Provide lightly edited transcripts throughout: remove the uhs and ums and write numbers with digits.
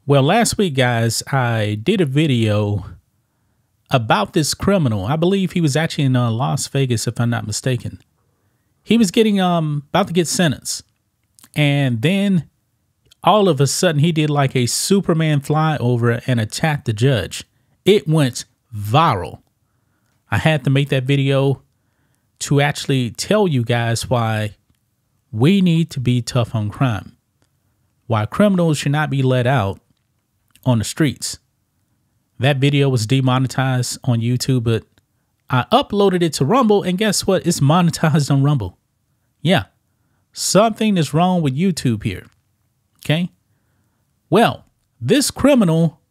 Well, last week, guys, I did a video about this criminal. I believe he was actually in Las Vegas, if I'm not mistaken. He was getting about to get sentenced. And then all of a sudden he did like a Superman flyover and attacked the judge. It went viral. I had to make that video to actually tell you guys why we need to be tough on crime. Why criminals should not be let out on the streets. That video was demonetized on YouTube, but I uploaded it to Rumble, and guess what? It's monetized on Rumble. Yeah, something is wrong with YouTube here. Okay. Well, this criminal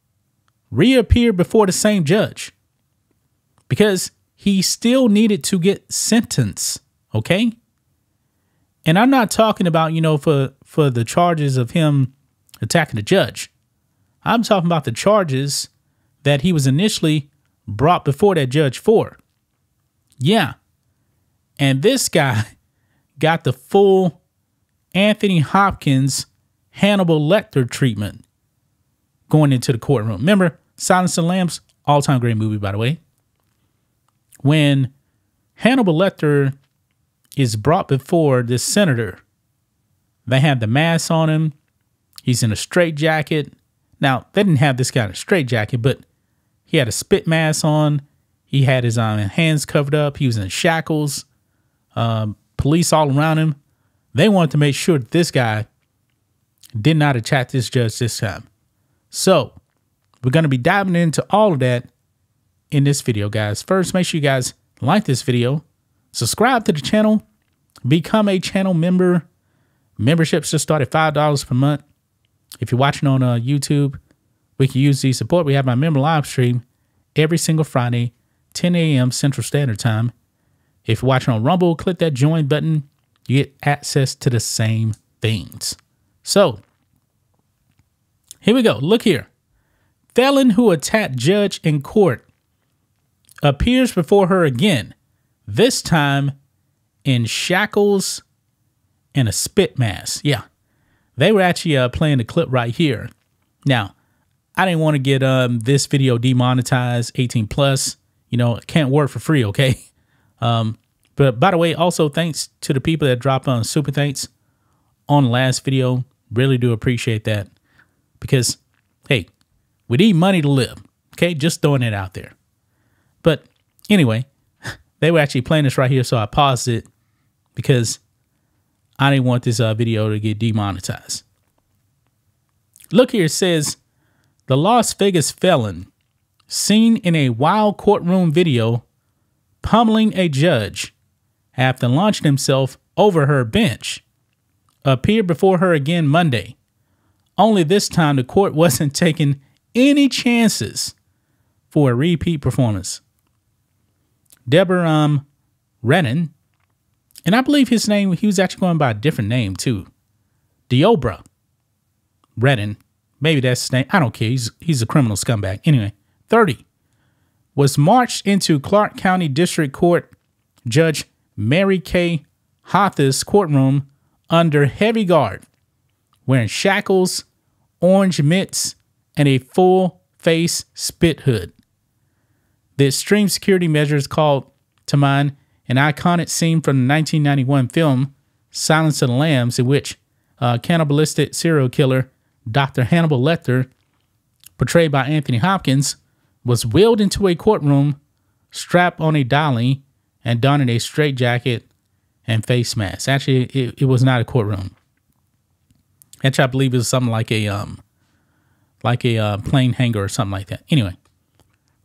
reappeared before the same judge because he still needed to get sentenced. Okay. And I'm not talking about, for the charges of him attacking the judge. I'm talking about the charges that he was initially brought before that judge for. Yeah. And this guy got the full Anthony Hopkins, Hannibal Lecter treatment going into the courtroom. Remember Silence of the Lambs? All-time great movie, by the way. When Hannibal Lecter is brought before this senator, they have the mask on him. He's in a straitjacket. Now, they didn't have this guy in a straitjacket, but he had a spit mask on. He had his hands covered up. He was in shackles. Police all around him. They wanted to make sure that this guy did not attack this judge this time. So we're going to be diving into all of that in this video, guys. First, make sure you guys like this video, subscribe to the channel, become a channel member. Memberships just start at $5 per month. If you're watching on YouTube, we can use the support. We have my member live stream every single Friday, 10 a.m. Central Standard Time. If you're watching on Rumble, click that join button. You get access to the same things. So here we go. Look here. Felon who attacked judge in court appears before her again, this time in shackles and a spit mask. Yeah, they were actually playing the clip right here. Now, I didn't want to get this video demonetized, 18 plus. It can't work for free, okay? But by the way, also thanks to the people that dropped on super thanks on the last video. Really do appreciate that because, hey, we need money to live, okay? Just throwing it out there. But anyway, they were actually playing this right here, so I paused it because I didn't want this video to get demonetized. Look here, it says, the Las Vegas felon seen in a wild courtroom video pummeling a judge after launching himself over her bench appeared before her again Monday. Only this time the court wasn't taking any chances for a repeat performance. Deborah Redden, and I believe his name, he was actually going by a different name too. Deobra Redden. Maybe that's his name. I don't care. He's a criminal scumbag. Anyway, 30, was marched into Clark County District Court Judge Mary K. Hotha's courtroom under heavy guard, wearing shackles, orange mitts, and a full-face spit hood. The extreme security measures called to mind an iconic scene from the 1991 film Silence of the Lambs, in which cannibalistic serial killer Dr. Hannibal Lecter, portrayed by Anthony Hopkins, was wheeled into a courtroom, strapped on a dolly, and donning a straitjacket and face mask. Actually, it was not a courtroom. Actually, I believe it was something like a plane hangar or something like that. Anyway,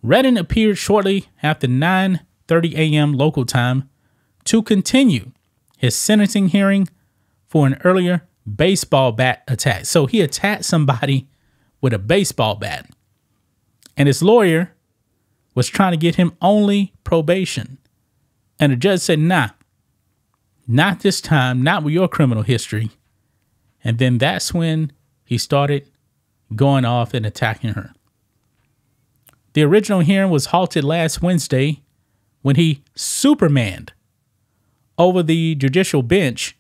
Redden appeared shortly after 9:30 a.m. local time to continue his sentencing hearing for an earlier baseball bat attack. So he attacked somebody with a baseball bat, and his lawyer was trying to get him only probation. And the judge said, nah, not this time, not with your criminal history. And then that's when he started going off and attacking her. The original hearing was halted last Wednesday when he Supermaned over the judicial bench,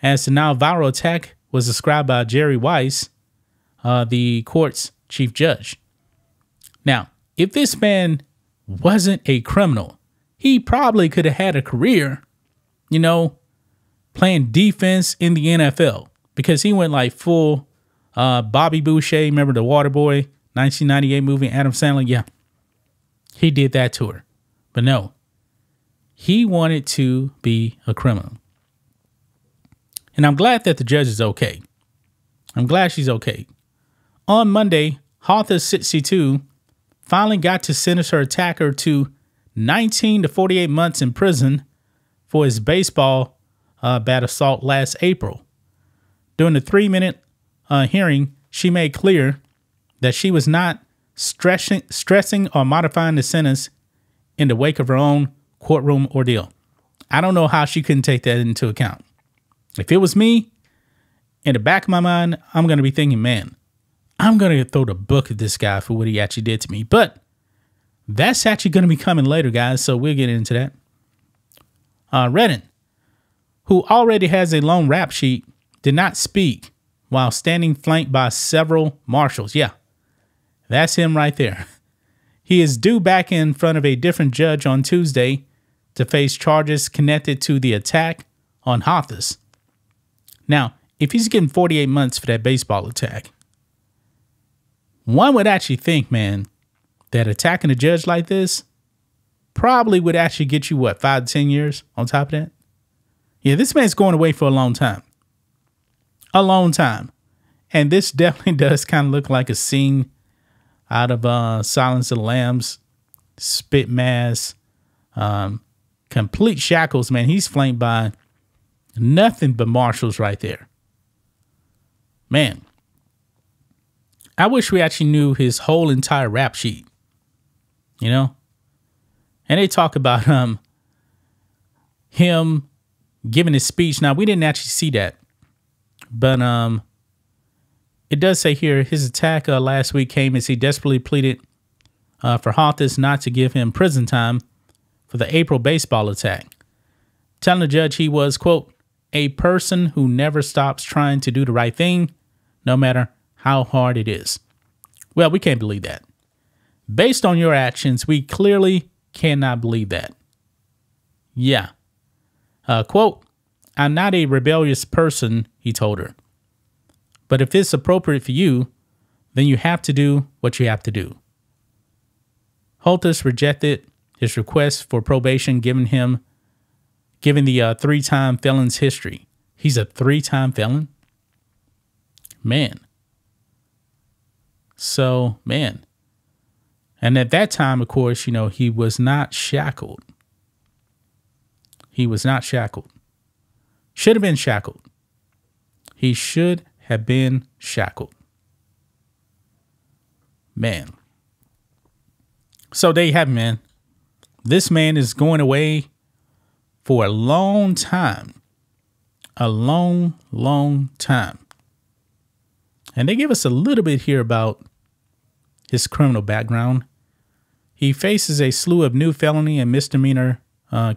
as the now viral attack was described by Jerry Weiss, the court's chief judge. Now, if this man wasn't a criminal, he probably could have had a career, playing defense in the NFL, because he went like full Bobby Boucher. Remember the Waterboy 1998 movie, Adam Sandler? Yeah, he did that to her. But no, he wanted to be a criminal. And I'm glad that the judge is okay. I'm glad she's okay. On Monday, Hawthorne 62 finally got to sentence her attacker to 19 to 48 months in prison for his baseball bat assault last April. During the 3-minute hearing, she made clear that she was not stressing or modifying the sentence in the wake of her own courtroom ordeal. I don't know how she couldn't take that into account. If it was me, in the back of my mind, I'm going to be thinking, man, I'm going to throw the book at this guy for what he actually did to me. But that's actually going to be coming later, guys, so we'll get into that. Redden, who already has a long rap sheet, did not speak while standing flanked by several marshals. Yeah, that's him right there. He is due back in front of a different judge on Tuesday to face charges connected to the attack on Hawthorne. Now, if he's getting 48 months for that baseball attack, one would actually think, man, that attacking a judge like this probably would actually get you, 5 to 10 years on top of that? Yeah, this man's going away for a long time. A long time. And this definitely does kind of look like a scene out of Silence of the Lambs, Spit Mask, complete shackles, man. He's flanked by nothing but marshals right there. Man, I wish we actually knew his whole entire rap sheet, And they talk about him giving his speech. Now, we didn't actually see that, but it does say here his attack last week came as he desperately pleaded for Hawthorne not to give him prison time for the April baseball attack, telling the judge he was, quote, a person who never stops trying to do the right thing, no matter how hard it is. Well, we can't believe that. Based on your actions, we clearly cannot believe that. Yeah. Quote, I'm not a rebellious person, he told her. But if it's appropriate for you, then you have to do what you have to do. Holtus rejected his request for probation, given the 3-time felon's history. He's a 3-time felon? Man. So, man. And at that time, of course, he was not shackled. He was not shackled. Should have been shackled. He should have been shackled. Man. So there you have it, man. This man is going away for a long time. A long, long time. And they give us a little bit here about his criminal background. He faces a slew of new felony and misdemeanor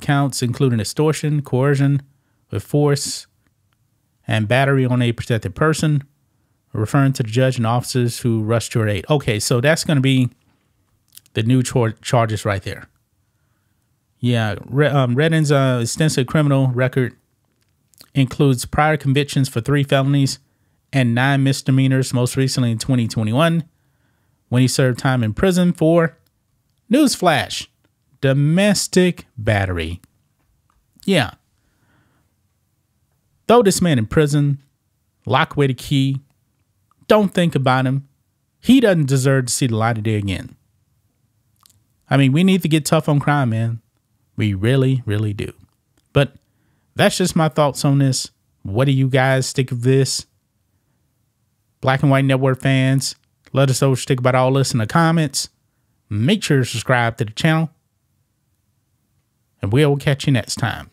counts, including extortion, coercion with force, and battery on a protected person, referring to the judge and officers who rushed to her aid. Okay, so that's going to be the new charges right there. Yeah, Redden's extensive criminal record includes prior convictions for 3 felonies and 9 misdemeanors, most recently in 2021, when he served time in prison for, newsflash, domestic battery. Yeah. Throw this man in prison, lock away the key, don't think about him. He doesn't deserve to see the light of day again. I mean, we need to get tough on crime, man. We really, really do. But that's just my thoughts on this. What do you guys think of this? Black and White Network fans, let us know what you think about all this in the comments. Make sure to subscribe to the channel. And we'll catch you next time.